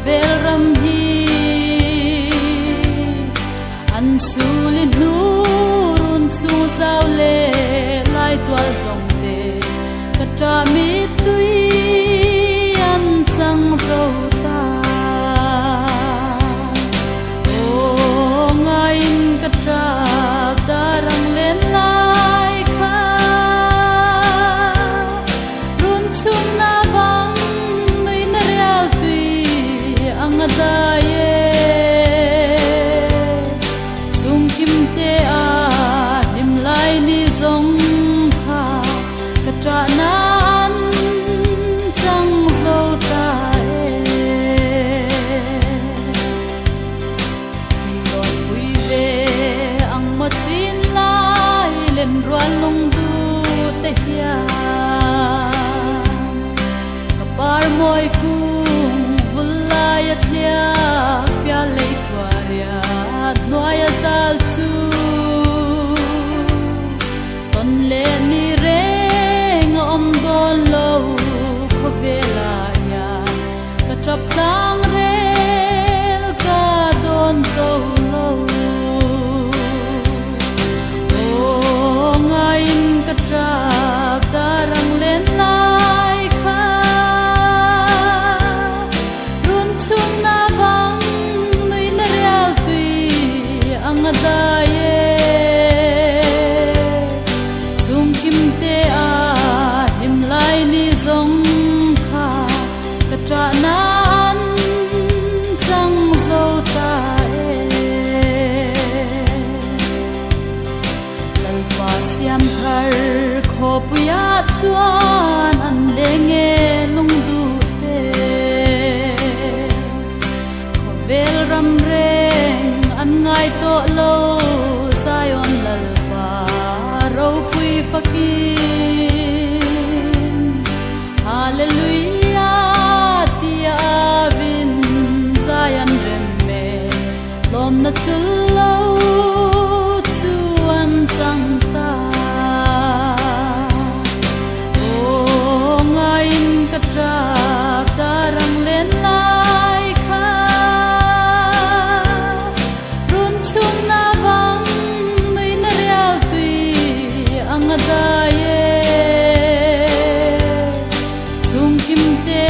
Vel ram hi an sulin nurun chu zau le lai twal zong te katra mi tui an chang zo ta o ngain katra darang len lai kha run chung na bang mai na real tui angadaye chung kim te a dim lai ni zong kha katra nan chang zo ta loi pui ve ang ma chin lai len ruan long du te hia kapar moi ku lia pia lei kwaria noya zal chu ton le ni reng om don lo khovela ya ka trap tang rel ka don zo lo o ngain ka trap darang len lai kha angadaye chung kim te a dim lai ni zong kha katra nan chang zo ta lal pa siam thar kho puya chuan an lenge lung du te kho vel ram re an ngai to lo Zion lal pa ro pui fakin hallelujah tia vin Zion remme lom na chulo chu an chang ta o ngain katra darang len lai kha angadaye chung kim te